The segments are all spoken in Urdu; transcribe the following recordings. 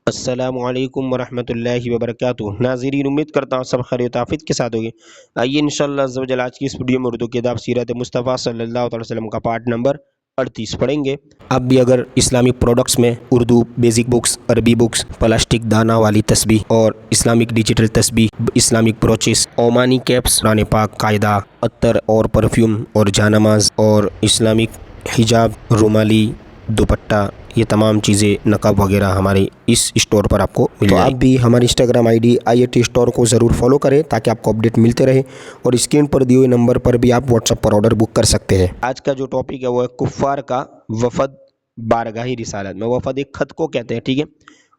السلام علیکم ورحمۃ اللہ وبرکاتہ۔ ناظرین، امید کرتا ہوں سب خیر و عافیت کے ساتھ ہوگی۔ آئیے انشاءاللہ عز و جل آج کی اس ویڈیو میں اردو کتاب سیرت مصطفیٰ صلی اللہ علیہ وسلم کا پارٹ نمبر 38 پڑھیں گے۔ اب بھی اگر اسلامک پروڈکٹس میں اردو بیسک بکس، عربی بکس، پلاسٹک دانہ والی تسبیح اور اسلامک ڈیجیٹل تسبیح، اسلامک بروچز، اومانی کیپس، قرآن پاک، قاعدہ، عطر اور پرفیوم اور جانماز اور اسلامک حجاب، رومالی، دوپٹہ، یہ تمام چیزیں، نقاب وغیرہ ہمارے اس اسٹور پر آپ کو مل جائے۔ تو آپ بھی ہماری Instagram I D IAT store کو ضرور فالو کریں تاکہ آپ کو اپڈیٹ ملتے رہے، اور اسکرین پر دیے ہوئے نمبر پر بھی آپ واٹس ایپ پر آرڈر بک کر سکتے ہیں۔ آج کا جو ٹاپک ہے وہ ہے کفار کا وفد بارگاہ رسالت میں۔ وفد ایک خط کو کہتے ہیں، ٹھیک ہے،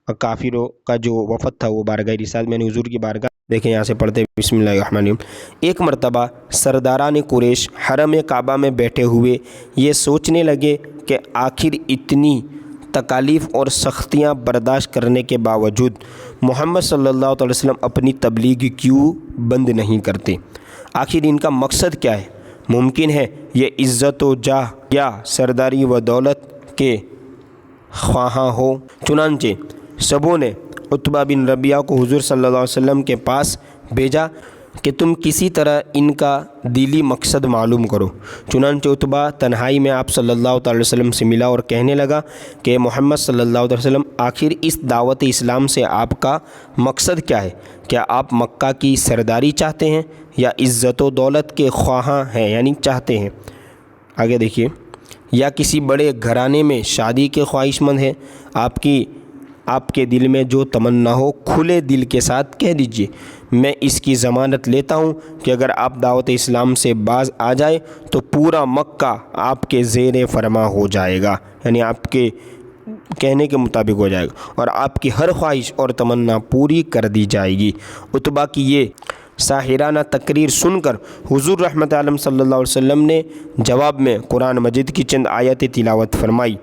اور کافروں کا جو وفد تھا وہ بارگاہ رسالت میں، حضور کی بارگاہ۔ دیکھیں یہاں سے پڑھتے ہیں، بسم اللہ الرحمن الرحیم۔ ایک مرتبہ سرداران قریش حرم کعبہ میں بیٹھے ہوئے یہ سوچنے لگے کہ آخر اتنی تکالیف اور سختیاں برداشت کرنے کے باوجود محمد صلی اللہ علیہ وسلم اپنی تبلیغ کیوں بند نہیں کرتے؟ آخر ان کا مقصد کیا ہے؟ ممکن ہے یہ عزت و جاہ یا سرداری و دولت کے خواہاں ہو؟ چنانچہ سبوں نے عتبہ بن ربیعہ کو حضور صلی اللہ علیہ وسلم کے پاس بھیجا کہ تم کسی طرح ان کا دلی مقصد معلوم کرو۔ چنانچہ عتبہ تنہائی میں آپ صلی اللہ علیہ وسلم سے ملا اور کہنے لگا کہ محمد صلی اللہ علیہ وسلم، آخر اس دعوت اسلام سے آپ کا مقصد کیا ہے؟ کیا آپ مکہ کی سرداری چاہتے ہیں یا عزت و دولت کے خواہاں ہیں، یعنی چاہتے ہیں؟ آگے دیکھیے، یا کسی بڑے گھرانے میں شادی کے خواہش مند ہیں؟ آپ کے دل میں جو تمنا ہو کھلے دل کے ساتھ کہہ دیجئے۔ میں اس کی ضمانت لیتا ہوں کہ اگر آپ دعوت اسلام سے باز آ جائے تو پورا مکہ آپ کے زیر فرما ہو جائے گا، یعنی آپ کے کہنے کے مطابق ہو جائے گا، اور آپ کی ہر خواہش اور تمنا پوری کر دی جائے گی۔ عتبہ کی یہ ساحرانہ تقریر سن کر حضور رحمت عالم صلی اللہ علیہ وسلم نے جواب میں قرآن مجید کی چند آیتیں تلاوت فرمائی،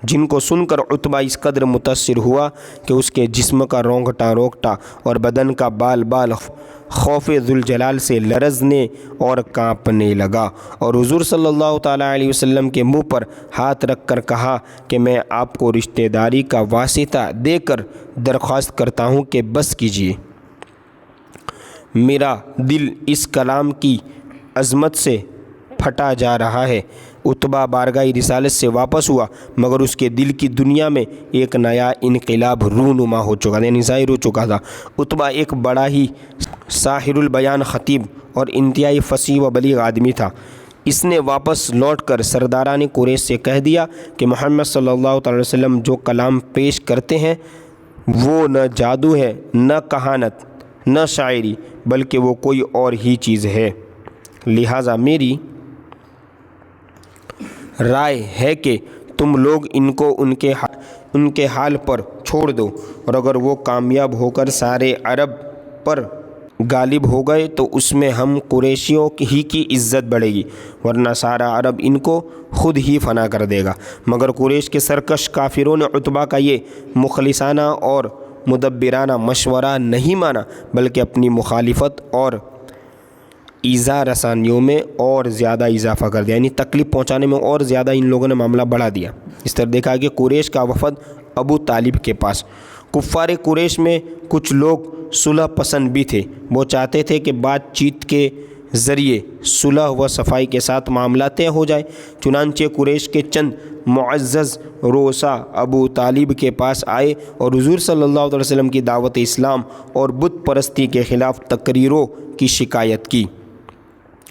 جن کو سن کر عتبہ اس قدر متاثر ہوا کہ اس کے جسم کا رونگٹا اور بدن کا بال خوف ذوالجلال سے لرزنے اور کانپنے لگا، اور حضور صلی اللہ تعالیٰ علیہ وسلم کے منہ پر ہاتھ رکھ کر کہا کہ میں آپ کو رشتہ داری کا واسطہ دے کر درخواست کرتا ہوں کہ بس کیجیے۔ میرا دل اس کلام کی عظمت سے پھٹا جا رہا ہے۔ عتبہ بارگاہ رسالت سے واپس ہوا، مگر اس کے دل کی دنیا میں ایک نیا انقلاب رونما ہو چکا تھا، یعنی ظاہر ہو چکا تھا۔ عتبہ ایک بڑا ہی ساحر البیان خطیب اور انتہائی فصیح و بلیغ آدمی تھا۔ اس نے واپس لوٹ کر سرداران قریش سے کہہ دیا کہ محمد صلی اللہ علیہ وسلم جو کلام پیش کرتے ہیں وہ نہ جادو ہے، نہ کہانت، نہ شاعری، بلکہ وہ کوئی اور ہی چیز ہے۔ لہٰذا میری رائے ہے کہ تم لوگ ان کو ان کے حال پر چھوڑ دو، اور اگر وہ کامیاب ہو کر سارے عرب پر غالب ہو گئے تو اس میں ہم قریشیوں ہی کی عزت بڑھے گی، ورنہ سارا عرب ان کو خود ہی فنا کر دے گا۔ مگر قریش کے سرکش کافروں نے عتبہ کا یہ مخلصانہ اور مدبرانہ مشورہ نہیں مانا، بلکہ اپنی مخالفت اور ایذا رسانیوں میں اور زیادہ اضافہ کر دیا، یعنی تکلیف پہنچانے میں اور زیادہ ان لوگوں نے معاملہ بڑھا دیا۔ اس طرح دیکھا کہ قریش کا وفد ابو طالب کے پاس۔ کفار قریش میں کچھ لوگ صلح پسند بھی تھے، وہ چاہتے تھے کہ بات چیت کے ذریعے صلح و صفائی کے ساتھ معاملہ طے ہو جائے۔ چنانچہ قریش کے چند معزز رؤسا ابو طالب کے پاس آئے اور حضور صلی اللہ علیہ وسلم کی دعوت اسلام اور بت پرستی کے خلاف تقریروں کی شکایت کی۔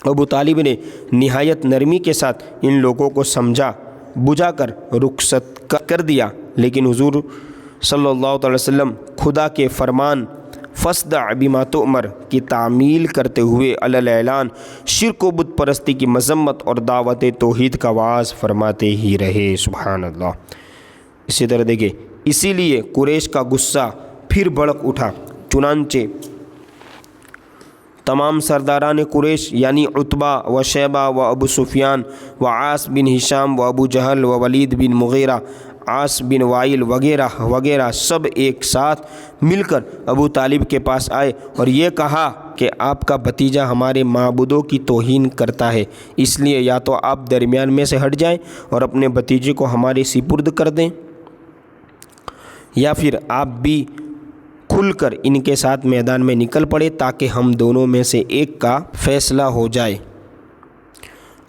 ابو طالب نے نہایت نرمی کے ساتھ ان لوگوں کو سمجھا بجھا کر رخصت کر دیا، لیکن حضور صلی اللہ علیہ وسلم خدا کے فرمان فاصدع بما تؤمر کی تعمیل کرتے ہوئے علی الاعلان شرک و بت پرستی کی مذمت اور دعوت توحید کا وعظ فرماتے ہی رہے۔ سبحان اللہ۔ اسی طرح دیکھیں، اسی لیے قریش کا غصہ پھر بھڑک اٹھا۔ چنانچہ تمام سرداران قریش یعنی عتبہ و شیبہ و ابو سفیان و عاص بن ہشام و ابو جہل و ولید بن مغیرہ، عاص بن وائل وغیرہ وغیرہ سب ایک ساتھ مل کر ابو طالب کے پاس آئے اور یہ کہا کہ آپ کا بھتیجا ہمارے معبودوں کی توہین کرتا ہے، اس لیے یا تو آپ درمیان میں سے ہٹ جائیں اور اپنے بھتیجے کو ہمارے سپرد کر دیں، یا پھر آپ بھی کھل کر ان کے ساتھ میدان میں نکل پڑے تاکہ ہم دونوں میں سے ایک کا فیصلہ ہو جائے۔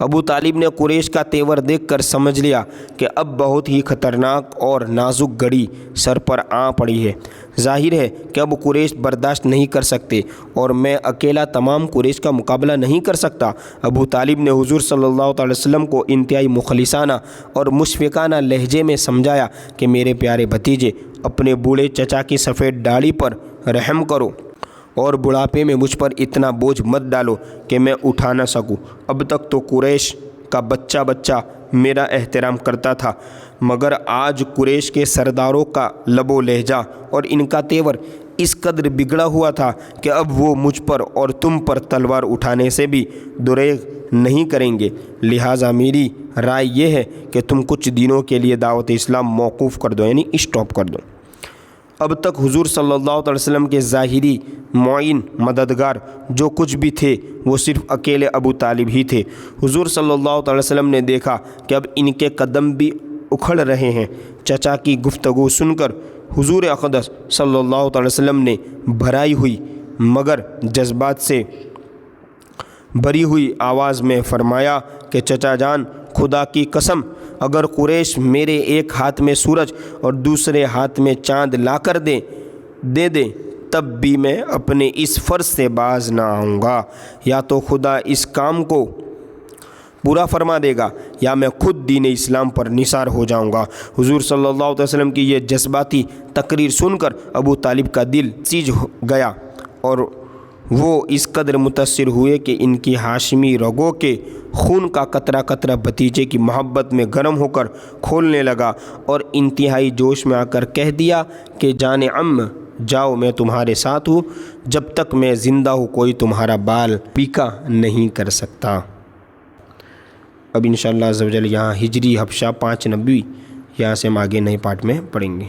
ابو طالب نے قریش کا تیور دیکھ کر سمجھ لیا کہ اب بہت ہی خطرناک اور نازک گھڑی سر پر آ پڑی ہے۔ ظاہر ہے کہ اب قریش برداشت نہیں کر سکتے اور میں اکیلا تمام قریش کا مقابلہ نہیں کر سکتا۔ ابو طالب نے حضور صلی اللہ علیہ وسلم کو انتہائی مخلصانہ اور مشفقانہ لہجے میں سمجھایا کہ میرے پیارے بھتیجے، اپنے بوڑھے چچا کی سفید داڑھی پر رحم کرو اور بڑھاپے میں مجھ پر اتنا بوجھ مت ڈالو کہ میں اٹھا نہ سکوں۔ اب تک تو قریش کا بچہ بچہ میرا احترام کرتا تھا، مگر آج قریش کے سرداروں کا لب و لہجہ اور ان کا تیور اس قدر بگڑا ہوا تھا کہ اب وہ مجھ پر اور تم پر تلوار اٹھانے سے بھی دریغ نہیں کریں گے۔ لہٰذا میری رائے یہ ہے کہ تم کچھ دنوں کے لیے دعوت اسلام موقوف کر دو، یعنی اسٹاپ کر دو۔ اب تک حضور صلی اللہ علیہ وسلم کے ظاہری معین مددگار جو کچھ بھی تھے وہ صرف اکیلے ابو طالب ہی تھے۔ حضور صلی اللہ علیہ وسلم نے دیکھا کہ اب ان کے قدم بھی اکھڑ رہے ہیں۔ چچا کی گفتگو سن کر حضور اقدس صلی اللہ علیہ وسلم نے بھرائی ہوئی مگر جذبات سے بھری ہوئی آواز میں فرمایا کہ چچا جان، خدا کی قسم، اگر قریش میرے ایک ہاتھ میں سورج اور دوسرے ہاتھ میں چاند لا کر دے دے تب بھی میں اپنے اس فرض سے باز نہ آؤں گا۔ یا تو خدا اس کام کو پورا فرما دے گا یا میں خود دین اسلام پر نثار ہو جاؤں گا۔ حضور صلی اللہ علیہ وسلم کی یہ جذباتی تقریر سن کر ابو طالب کا دل سیج گیا اور وہ اس قدر متاثر ہوئے کہ ان کی ہاشمی رگوں کے خون کا قطرہ قطرہ بھتیجے کی محبت میں گرم ہو کر کھولنے لگا اور انتہائی جوش میں آ کر کہہ دیا کہ جان عم، جاؤ، میں تمہارے ساتھ ہوں، جب تک میں زندہ ہوں کوئی تمہارا بال پیکا نہیں کر سکتا۔ اب انشاءاللہ عز و جل یہاں ہجری حبشہ 5 نبوی، یہاں سے ہم آگے نئے پارٹ میں پڑھیں گے۔